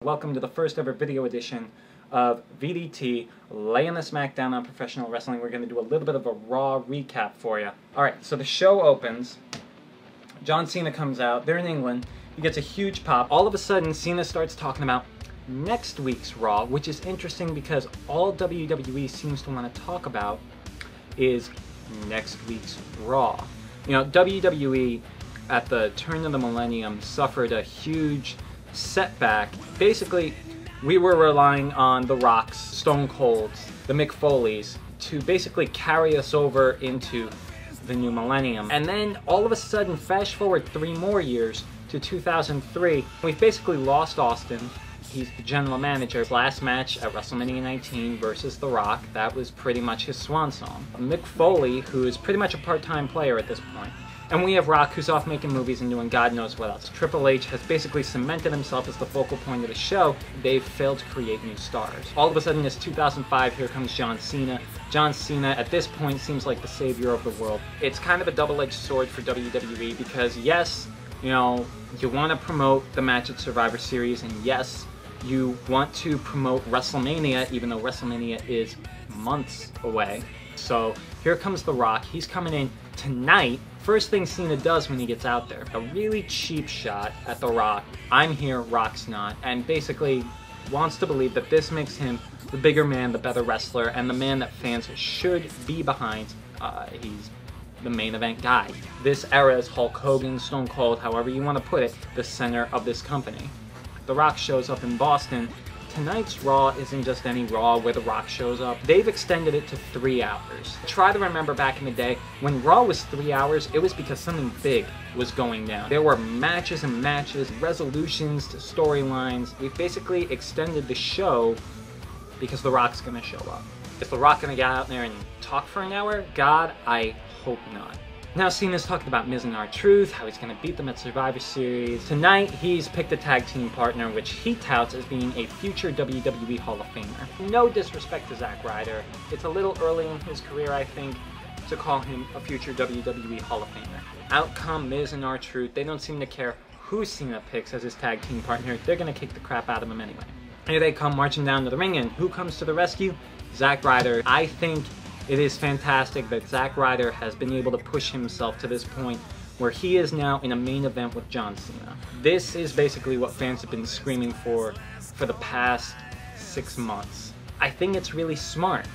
Welcome to the first ever video edition of VDT, laying the smackdown on professional wrestling. We're going to do a little bit of a Raw recap for you. Alright, so the show opens. John Cena comes out. They're in England. He gets a huge pop. All of a sudden, Cena starts talking about next week's Raw, which is interesting because all WWE seems to want to talk about is next week's Raw. You know, WWE at the turn of the millennium suffered a huge setback. Basically, we were relying on the Rocks, Stone Colds, the Mick Foleys to basically carry us over into the new millennium. And then all of a sudden, fast forward 3 more years to 2003, we've basically lost Austin. He's the general manager. His last match at WrestleMania 19 versus The Rock, that was pretty much his swan song. Mick Foley, who is pretty much a part-time player at this point. And we have Rock, who's off making movies and doing God knows what else. Triple H has basically cemented himself as the focal point of the show. They've failed to create new stars. All of a sudden, it's 2005, here comes John Cena. John Cena, at this point, seems like the savior of the world. It's kind of a double-edged sword for WWE because, yes, you know, you want to promote the match at Survivor Series, and yes, you want to promote WrestleMania, even though WrestleMania is months away. So here comes The Rock. He's coming in tonight. First thing Cena does when he gets out there, a really cheap shot at The Rock. I'm here, Rock's not, and basically wants to believe that this makes him the bigger man, the better wrestler, and the man that fans should be behind. He's the main event guy. This era is Hulk Hogan, Stone Cold, however you want to put it, the center of this company. The Rock shows up in Boston. Tonight's Raw isn't just any Raw where The Rock shows up. They've extended it to 3 hours. Try to remember back in the day, when Raw was 3 hours, it was because something big was going down. There were matches and matches, resolutions to storylines. We've basically extended the show because The Rock's gonna show up. Is The Rock gonna get out there and talk for an hour? God, I hope not. Now Cena's talking about Miz and R-Truth, how he's going to beat them at Survivor Series. Tonight, he's picked a tag team partner, which he touts as being a future WWE Hall of Famer. No disrespect to Zack Ryder. It's a little early in his career, I think, to call him a future WWE Hall of Famer. Out come Miz and R-Truth. They don't seem to care who Cena picks as his tag team partner. They're going to kick the crap out of him anyway. Here they come marching down to the ring, and who comes to the rescue? Zack Ryder. I think it is fantastic that Zack Ryder has been able to push himself to this point where he is now in a main event with John Cena. This is basically what fans have been screaming for the past 6 months. I think it's really smart,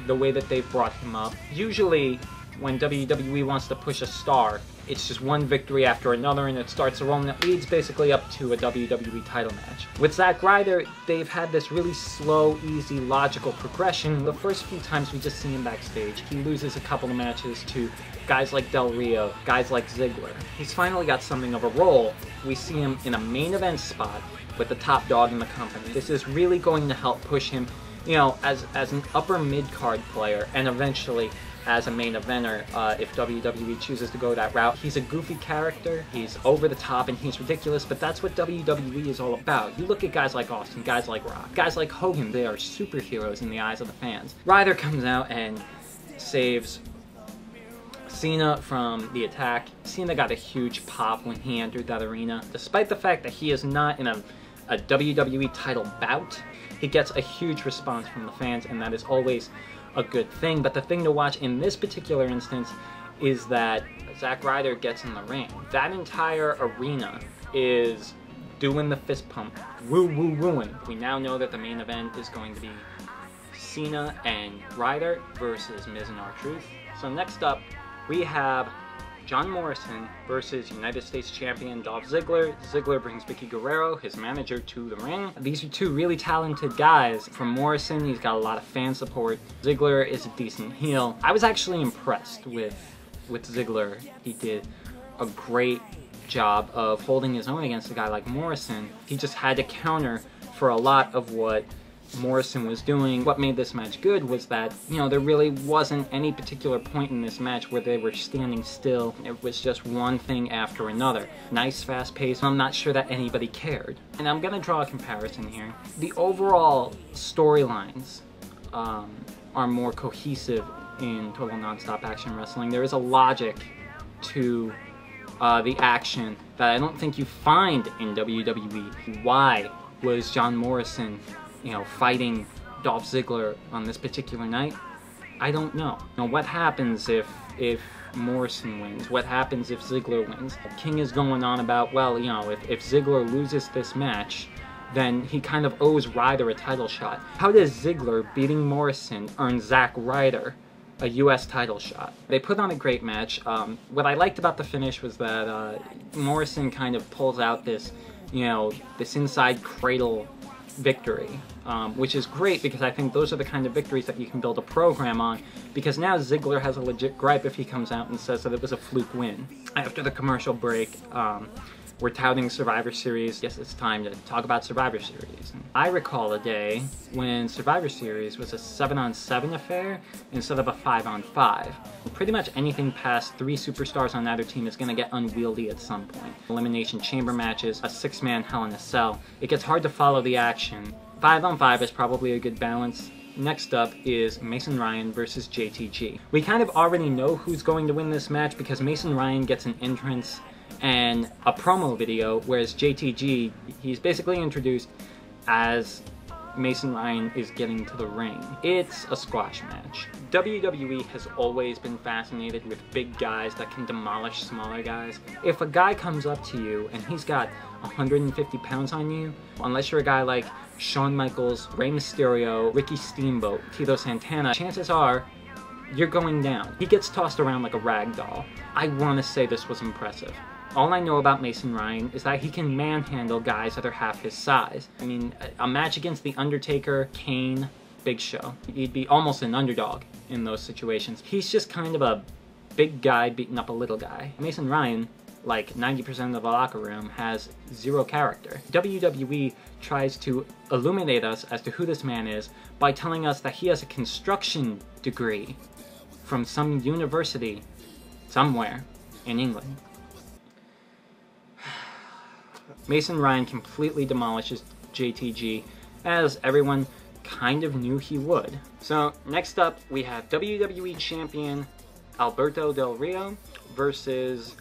the way that they've brought him up. Usually, when WWE wants to push a star, it's just one victory after another and it starts a run that leads basically up to a WWE title match. With Zack Ryder, they've had this really slow, easy, logical progression. The first few times we just see him backstage, he loses a couple of matches to guys like Del Rio, guys like Ziggler. He's finally got something of a role. We see him in a main event spot with the top dog in the company. This is really going to help push him, you know, as an upper mid-card player and eventually as a main eventer, if WWE chooses to go that route. He's a goofy character, he's over the top, and he's ridiculous, but that's what WWE is all about. You look at guys like Austin, guys like Rock, guys like Hogan, they are superheroes in the eyes of the fans. Ryder comes out and saves Cena from the attack. Cena got a huge pop when he entered that arena. Despite the fact that he is not in a WWE title bout, he gets a huge response from the fans, and that is always a good thing. But the thing to watch in this particular instance is that Zack Ryder gets in the ring. That entire arena is doing the fist pump. Woo woo wooing. We now know that the main event is going to be Cena and Ryder versus Miz and R-Truth. So next up, we have John Morrison versus United States Champion Dolph Ziggler. Ziggler brings Vicky Guerrero, his manager, to the ring. These are 2 really talented guys. From Morrison, he's got a lot of fan support. Ziggler is a decent heel. I was actually impressed with Ziggler. He did a great job of holding his own against a guy like Morrison. He just had to counter for a lot of what Morrison was doing. What made this match good was that, you know, there really wasn't any particular point in this match where they were standing still. It was just one thing after another. Nice fast pace. I'm not sure that anybody cared. And I'm gonna draw a comparison here. The overall storylines are more cohesive in total non-stop action wrestling. There is a logic to the action that I don't think you find in WWE. Why Was John Morrison, you know, fighting Dolph Ziggler on this particular night? I don't know. You know, what happens if Morrison wins? What happens if Ziggler wins? King is going on about, well, you know, if Ziggler loses this match, then he kind of owes Ryder a title shot. How does Ziggler beating Morrison earn Zack Ryder a US title shot? They put on a great match. What I liked about the finish was that Morrison kind of pulls out this, you know, this inside cradle victory, which is great because I think those are the kind of victories that you can build a program on, because now Ziggler has a legit gripe if he comes out and says that it was a fluke win. After the commercial break, we're touting Survivor Series. Yes, it's time to talk about Survivor Series. I recall a day when Survivor Series was a 7-on-7 affair instead of a 5-on-5. Pretty much anything past 3 superstars on either team is going to get unwieldy at some point. Elimination Chamber matches, a 6-man Hell in a Cell. It gets hard to follow the action. 5-on-5 is probably a good balance. Next up is Mason Ryan versus JTG. We kind of already know who's going to win this match because Mason Ryan gets an entrance and a promo video, whereas JTG, he's basically introduced as Mason Ryan is getting to the ring. It's a squash match. WWE has always been fascinated with big guys that can demolish smaller guys. If a guy comes up to you and he's got 150 pounds on you, unless you're a guy like Shawn Michaels, Rey Mysterio, Ricky Steamboat, Tito Santana, chances are you're going down. He gets tossed around like a rag doll. I want to say this was impressive. All I know about Mason Ryan is that he can manhandle guys that are half his size. I mean, a match against The Undertaker, Kane, Big Show, he'd be almost an underdog in those situations. He's just kind of a big guy beating up a little guy. Mason Ryan, like 90% of the locker room, has zero character. WWE tries to illuminate us as to who this man is by telling us that he has a construction degree from some university somewhere in England. Mason Ryan completely demolishes JTG, as everyone kind of knew he would. So next up we have WWE Champion Alberto Del Rio versus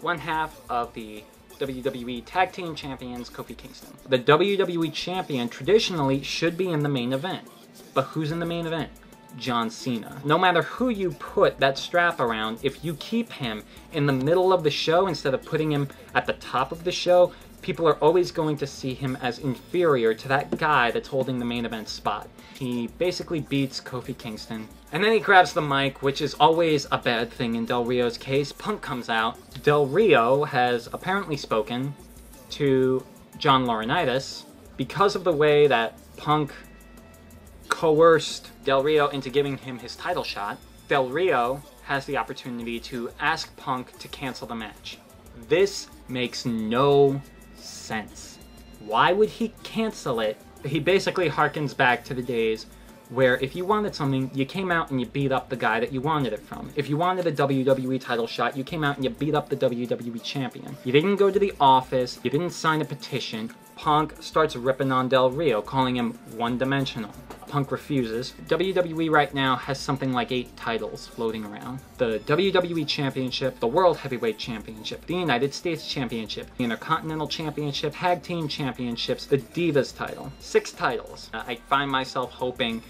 one half of the WWE Tag Team Champions, Kofi Kingston. The WWE Champion traditionally should be in the main event, but who's in the main event? John Cena. No matter who you put that strap around, if you keep him in the middle of the show instead of putting him at the top of the show, people are always going to see him as inferior to that guy that's holding the main event spot. He basically beats Kofi Kingston, and then he grabs the mic, which is always a bad thing in Del Rio's case. Punk comes out. Del Rio has apparently spoken to John Laurinaitis because of the way that Punk coerced Del Rio into giving him his title shot. Del Rio has the opportunity to ask Punk to cancel the match. This makes no sense. Why would he cancel it? He basically harkens back to the days where if you wanted something, you came out and you beat up the guy that you wanted it from. If you wanted a WWE title shot, you came out and you beat up the WWE champion. You didn't go to the office, you didn't sign a petition. Punk starts ripping on Del Rio, calling him one-dimensional. Punk refuses. WWE right now has something like 8 titles floating around. The WWE Championship, the World Heavyweight Championship, the United States Championship, the Intercontinental Championship, Tag Team Championships, the Divas title. 6 titles. I find myself hoping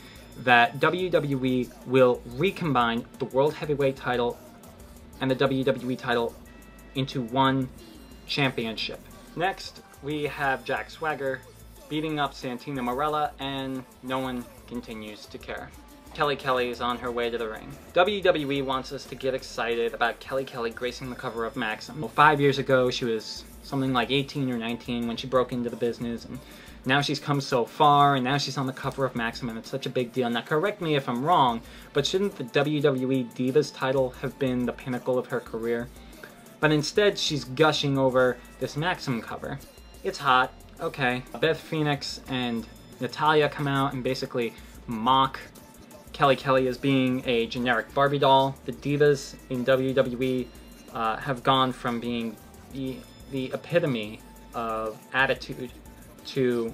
that WWE will recombine the World Heavyweight title and the WWE title into one championship. Next, we have Jack Swagger beating up Santino Marella, and no one continues to care. Kelly Kelly is on her way to the ring. WWE wants us to get excited about Kelly Kelly gracing the cover of Maxim. Well, 5 years ago, she was something like 18 or 19 when she broke into the business, and now she's come so far, and now she's on the cover of Maxim, and it's such a big deal. Now, correct me if I'm wrong, but shouldn't the WWE Divas title have been the pinnacle of her career? But instead, she's gushing over this Maxim cover. It's hot. Okay, Beth Phoenix and Natalya come out and basically mock Kelly Kelly as being a generic Barbie doll. The divas in WWE have gone from being the epitome of attitude to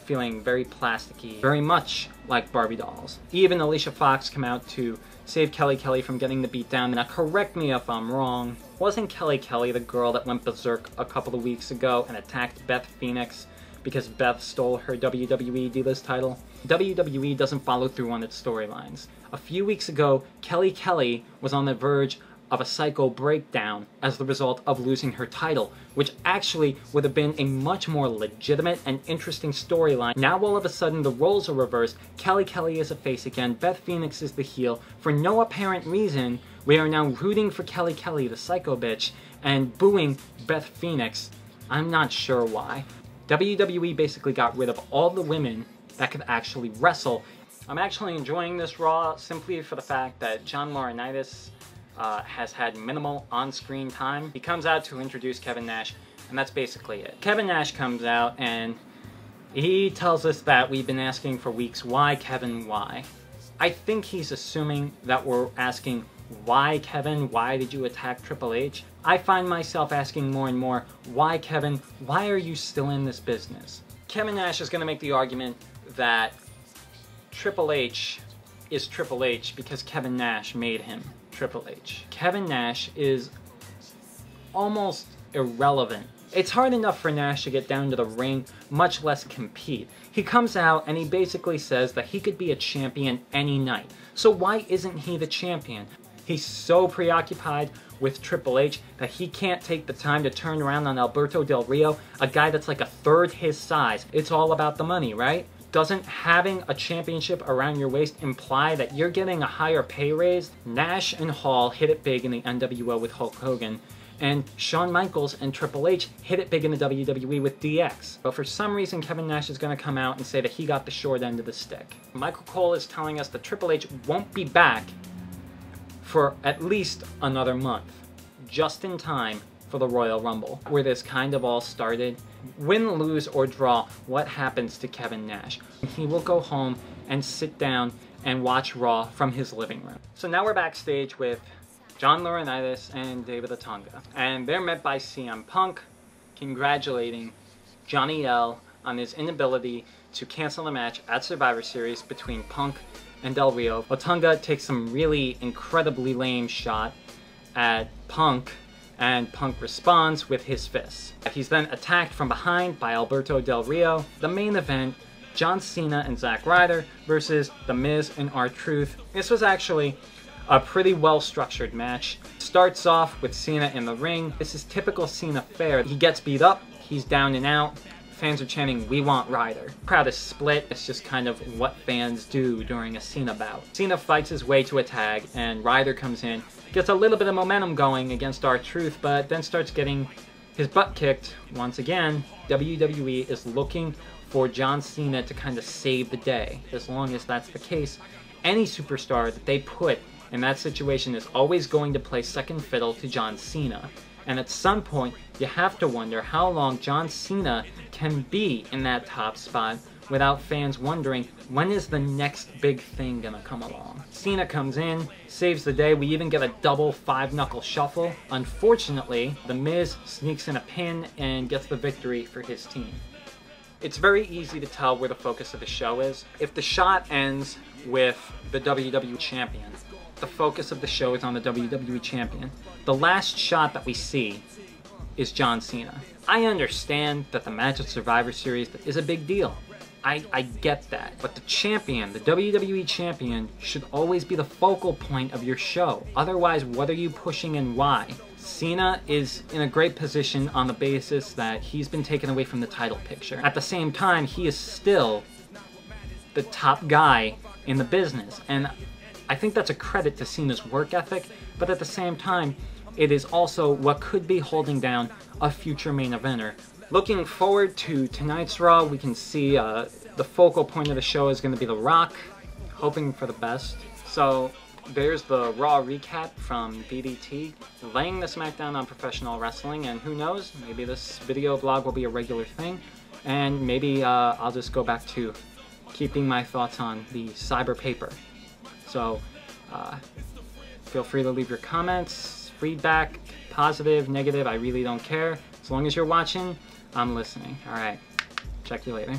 feeling very plasticky, very much like Barbie dolls. Even Alicia Fox come out to save Kelly Kelly from getting the beat down. Now, correct me if I'm wrong, wasn't Kelly Kelly the girl that went berserk a couple of weeks ago and attacked Beth Phoenix because Beth stole her WWE Divas title. WWE doesn't follow through on its storylines. A few weeks ago, Kelly was on the verge of a psycho breakdown as the result of losing her title, which actually would have been a much more legitimate and interesting storyline. Now all of a sudden the roles are reversed. Kelly is a face again, Beth Phoenix is the heel. For no apparent reason, we are now rooting for Kelly, the psycho bitch, and booing Beth Phoenix. I'm not sure why. WWE basically got rid of all the women that could actually wrestle. I'm actually enjoying this Raw simply for the fact that John Laurinaitis has had minimal on-screen time. He comes out to introduce Kevin Nash, and that's basically it. Kevin Nash comes out, and he tells us that we've been asking for weeks, why, Kevin, why? I think he's assuming that we're asking, why, Kevin, why did you attack Triple H? I find myself asking more and more, why, Kevin, why are you still in this business? Kevin Nash is going to make the argument that Triple H is Triple H because Kevin Nash made him Triple H. Kevin Nash is almost irrelevant. It's hard enough for Nash to get down to the ring, much less compete. He comes out and he basically says that he could be a champion any night. So why isn't he the champion? He's so preoccupied with Triple H that he can't take the time to turn around on Alberto Del Rio, a guy that's like a third his size. It's all about the money, right? Doesn't having a championship around your waist imply that you're getting a higher pay raise? Nash and Hall hit it big in the NWO with Hulk Hogan, and Shawn Michaels and Triple H hit it big in the WWE with DX. But for some reason, Kevin Nash is going to come out and say that he got the short end of the stick. Michael Cole is telling us that Triple H won't be back for at least another month, just in time for the Royal Rumble, where this kind of all started. Win, lose, or draw, what happens to Kevin Nash? He will go home and sit down and watch Raw from his living room. So now we're backstage with John Laurinaitis and David Otunga, and they're met by CM Punk congratulating Johnny L on his inability to cancel the match at Survivor Series between Punk and Del Rio. Otunga takes some really incredibly lame shot at Punk, and Punk responds with his fists. He's then attacked from behind by Alberto Del Rio. The main event, John Cena and Zack Ryder versus The Miz and R-Truth. This was actually a pretty well-structured match. Starts off with Cena in the ring. This is typical Cena fare. He gets beat up, he's down and out. Fans are chanting, "We want Ryder." Crowd is split. It's just kind of what fans do during a Cena bout. Cena fights his way to a tag, and Ryder comes in, gets a little bit of momentum going against R-Truth, but then starts getting his butt kicked once again. WWE is looking for John Cena to kind of save the day. As long as that's the case, any superstar that they put in that situation is always going to play second fiddle to John Cena. And at some point, you have to wonder how long John Cena can be in that top spot without fans wondering, when is the next big thing gonna come along? Cena comes in, saves the day. We even get a double five-knuckle shuffle. Unfortunately, The Miz sneaks in a pin and gets the victory for his team. It's very easy to tell where the focus of the show is. If the shot ends with the WWE Champion, the focus of the show is on the WWE Champion. The last shot that we see is John Cena. I understand that the match at Survivor Series is a big deal. I get that. But the champion, the WWE Champion, should always be the focal point of your show. Otherwise, what are you pushing and why? Cena is in a great position on the basis that he's been taken away from the title picture. At the same time, he is still the top guy in the business. And I think that's a credit to Cena's work ethic, but at the same time, it is also what could be holding down a future main eventer. Looking forward to tonight's Raw, we can see the focal point of the show is going to be The Rock, hoping for the best. So there's the Raw recap from VDT, laying the smackdown on professional wrestling, and who knows, maybe this video blog will be a regular thing, and maybe I'll just go back to keeping my thoughts on the cyber paper. So feel free to leave your comments, feedback, positive, negative, I really don't care. As long as you're watching, I'm listening. Alright, check you later.